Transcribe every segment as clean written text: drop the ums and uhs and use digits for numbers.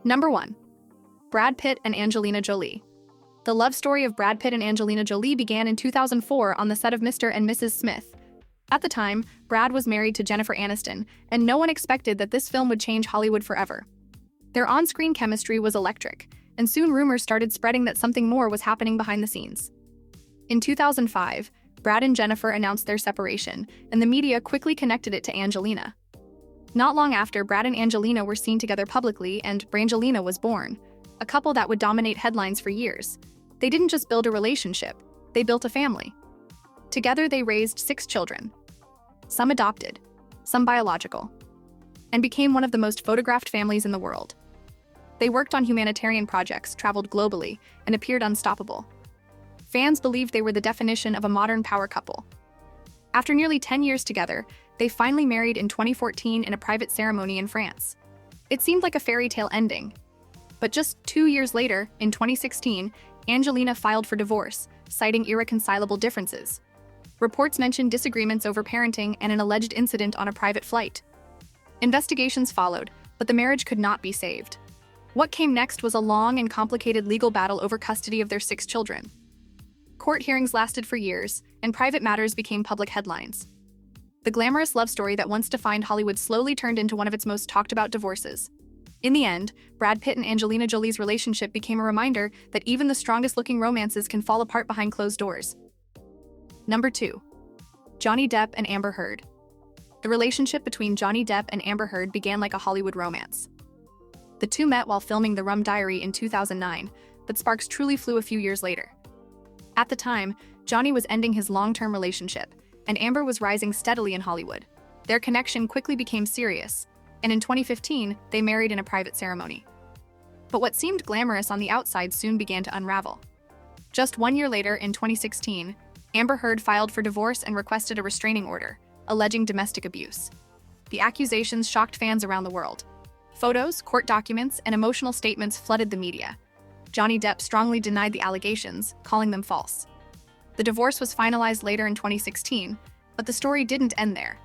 Number 1. Brad Pitt and Angelina Jolie. The love story of Brad Pitt and Angelina Jolie began in 2004 on the set of Mr. and Mrs. Smith. At the time, Brad was married to Jennifer Aniston, and no one expected that this film would change Hollywood forever. Their on-screen chemistry was electric, and soon rumors started spreading that something more was happening behind the scenes. In 2005, Brad and Jennifer announced their separation, and the media quickly connected it to Angelina. Not long after, Brad and Angelina were seen together publicly, and Brangelina was born, a couple that would dominate headlines for years. They didn't just build a relationship, they built a family. Together, they raised 6 children, some adopted, some biological, and became one of the most photographed families in the world. They worked on humanitarian projects, traveled globally, and appeared unstoppable. Fans believed they were the definition of a modern power couple. After nearly 10 years together, they finally married in 2014 in a private ceremony in France. It seemed like a fairy tale ending. But just 2 years later, in 2016, Angelina filed for divorce, citing irreconcilable differences. Reports mentioned disagreements over parenting and an alleged incident on a private flight. Investigations followed, but the marriage could not be saved. What came next was a long and complicated legal battle over custody of their 6 children. Court hearings lasted for years, and private matters became public headlines. The glamorous love story that once defined Hollywood slowly turned into one of its most talked-about divorces. In the end, Brad Pitt and Angelina Jolie's relationship became a reminder that even the strongest-looking romances can fall apart behind closed doors. Number 2. Johnny Depp and Amber Heard. The relationship between Johnny Depp and Amber Heard began like a Hollywood romance. The two met while filming The Rum Diary in 2009, but sparks truly flew a few years later. At the time, Johnny was ending his long-term relationship, and Amber was rising steadily in Hollywood. Their connection quickly became serious, and in 2015, they married in a private ceremony. But what seemed glamorous on the outside soon began to unravel. Just 1 year later, in 2016, Amber Heard filed for divorce and requested a restraining order, alleging domestic abuse. The accusations shocked fans around the world. Photos, court documents, and emotional statements flooded the media. Johnny Depp strongly denied the allegations, calling them false. The divorce was finalized later in 2016, but the story didn't end there.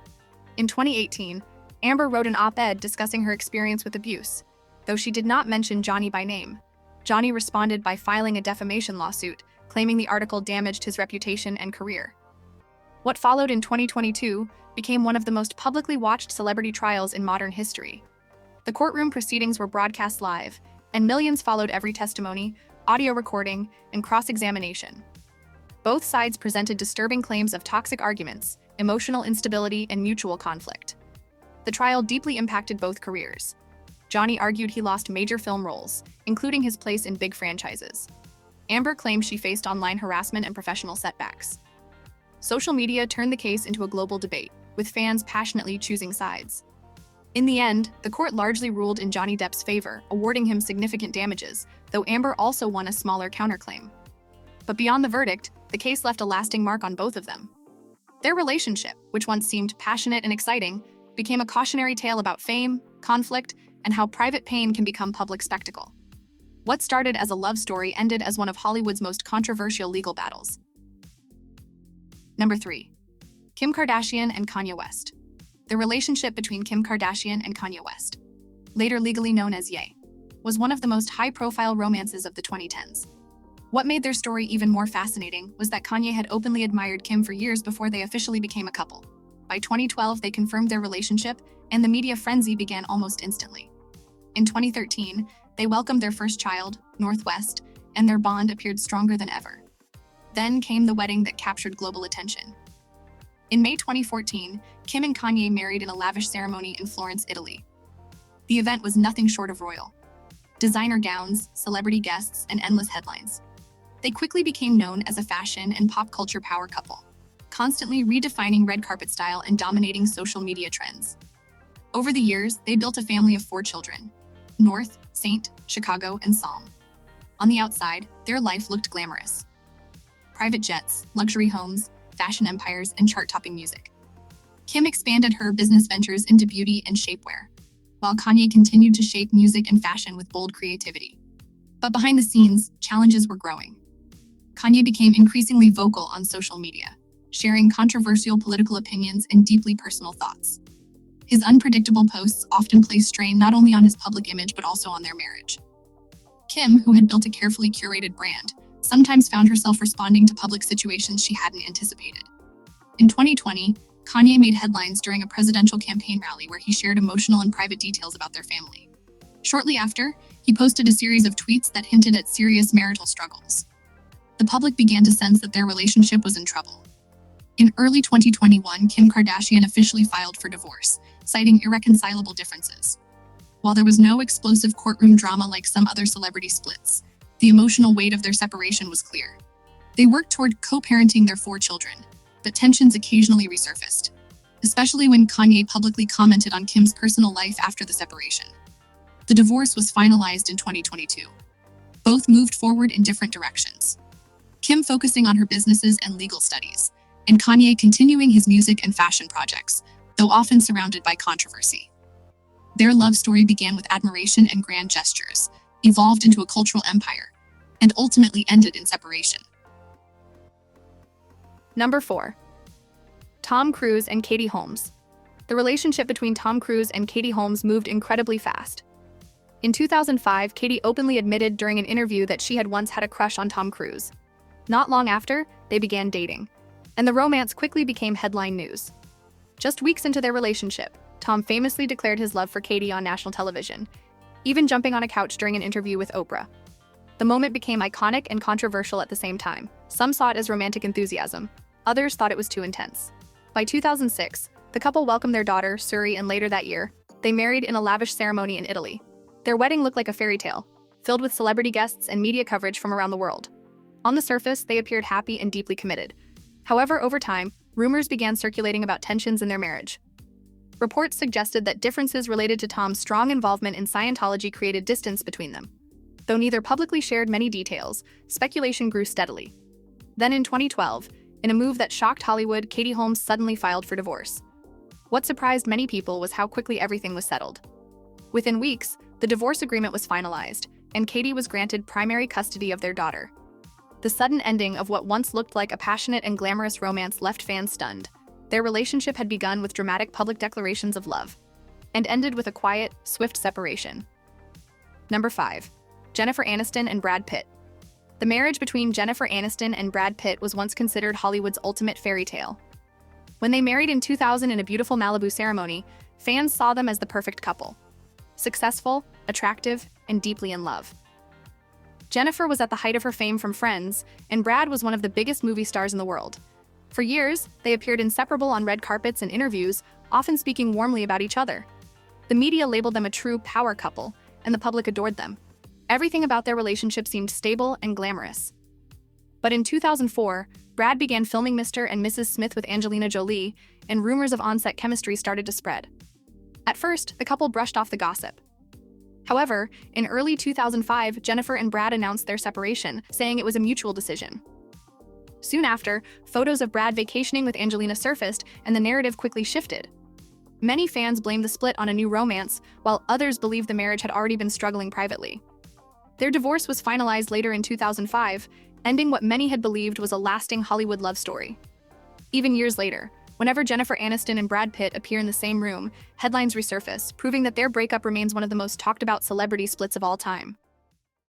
In 2018, Amber wrote an op-ed discussing her experience with abuse. Though she did not mention Johnny by name, Johnny responded by filing a defamation lawsuit, claiming the article damaged his reputation and career. What followed in 2022 became one of the most publicly watched celebrity trials in modern history. The courtroom proceedings were broadcast live, and millions followed every testimony, audio recording, and cross-examination. Both sides presented disturbing claims of toxic arguments, emotional instability, and mutual conflict. The trial deeply impacted both careers. Johnny argued he lost major film roles, including his place in big franchises. Amber claimed she faced online harassment and professional setbacks. Social media turned the case into a global debate, with fans passionately choosing sides. In the end, the court largely ruled in Johnny Depp's favor, awarding him significant damages, though Amber also won a smaller counterclaim. But beyond the verdict, the case left a lasting mark on both of them. Their relationship, which once seemed passionate and exciting, became a cautionary tale about fame, conflict, and how private pain can become public spectacle. What started as a love story ended as one of Hollywood's most controversial legal battles. Number 3. Kim Kardashian and Kanye West. The relationship between Kim Kardashian and Kanye West, later legally known as Ye, was one of the most high-profile romances of the 2010s. What made their story even more fascinating was that Kanye had openly admired Kim for years before they officially became a couple. By 2012, they confirmed their relationship, and the media frenzy began almost instantly. In 2013, they welcomed their first child, Northwest, and their bond appeared stronger than ever. Then came the wedding that captured global attention. In May 2014, Kim and Kanye married in a lavish ceremony in Florence, Italy. The event was nothing short of royal. Designer gowns, celebrity guests, and endless headlines. They quickly became known as a fashion and pop culture power couple, constantly redefining red carpet style and dominating social media trends. Over the years, they built a family of 4 children: North, Saint, Chicago, and Psalm. On the outside, their life looked glamorous. Private jets, luxury homes, fashion empires, and chart-topping music. Kim expanded her business ventures into beauty and shapewear, while Kanye continued to shape music and fashion with bold creativity. But behind the scenes, challenges were growing. Kanye became increasingly vocal on social media, sharing controversial political opinions and deeply personal thoughts. His unpredictable posts often place strain not only on his public image but also on their marriage. Kim, who had built a carefully curated brand, sometimes found herself responding to public situations she hadn't anticipated. In 2020, Kanye made headlines during a presidential campaign rally where he shared emotional and private details about their family. Shortly after, he posted a series of tweets that hinted at serious marital struggles. The public began to sense that their relationship was in trouble. In early 2021, Kim Kardashian officially filed for divorce, citing irreconcilable differences. While there was no explosive courtroom drama like some other celebrity splits, the emotional weight of their separation was clear. They worked toward co-parenting their 4 children, but tensions occasionally resurfaced, especially when Kanye publicly commented on Kim's personal life after the separation. The divorce was finalized in 2022. Both moved forward in different directions. Kim focusing on her businesses and legal studies, and Kanye continuing his music and fashion projects, though often surrounded by controversy. Their love story began with admiration and grand gestures, evolved into a cultural empire, and ultimately ended in separation. Number 4. Tom Cruise and Katie Holmes. The relationship between Tom Cruise and Katie Holmes moved incredibly fast. In 2005, Katie openly admitted during an interview that she had once had a crush on Tom Cruise. Not long after, they began dating, and the romance quickly became headline news. Just weeks into their relationship, Tom famously declared his love for Katie on national television, even jumping on a couch during an interview with Oprah. The moment became iconic and controversial at the same time. Some saw it as romantic enthusiasm, others thought it was too intense. By 2006, the couple welcomed their daughter, Suri, and later that year, they married in a lavish ceremony in Italy. Their wedding looked like a fairy tale, filled with celebrity guests and media coverage from around the world. On the surface, they appeared happy and deeply committed. However, over time, rumors began circulating about tensions in their marriage. Reports suggested that differences related to Tom's strong involvement in Scientology created distance between them. Though neither publicly shared many details, speculation grew steadily. Then in 2012, in a move that shocked Hollywood, Katie Holmes suddenly filed for divorce. What surprised many people was how quickly everything was settled. Within weeks, the divorce agreement was finalized, and Katie was granted primary custody of their daughter. The sudden ending of what once looked like a passionate and glamorous romance left fans stunned. Their relationship had begun with dramatic public declarations of love, and ended with a quiet, swift separation. Number 5. Jennifer Aniston and Brad Pitt. The marriage between Jennifer Aniston and Brad Pitt was once considered Hollywood's ultimate fairy tale. When they married in 2000 in a beautiful Malibu ceremony, fans saw them as the perfect couple. Successful, attractive, and deeply in love. Jennifer was at the height of her fame from Friends, and Brad was one of the biggest movie stars in the world. For years, they appeared inseparable on red carpets and interviews, often speaking warmly about each other. The media labeled them a true power couple, and the public adored them. Everything about their relationship seemed stable and glamorous. But in 2004, Brad began filming Mr. and Mrs. Smith with Angelina Jolie, and rumors of on-set chemistry started to spread. At first, the couple brushed off the gossip. However, in early 2005, Jennifer and Brad announced their separation, saying it was a mutual decision. Soon after, photos of Brad vacationing with Angelina surfaced, and the narrative quickly shifted. Many fans blamed the split on a new romance, while others believed the marriage had already been struggling privately. Their divorce was finalized later in 2005, ending what many had believed was a lasting Hollywood love story. Even years later, whenever Jennifer Aniston and Brad Pitt appear in the same room, headlines resurface, proving that their breakup remains one of the most talked about celebrity splits of all time.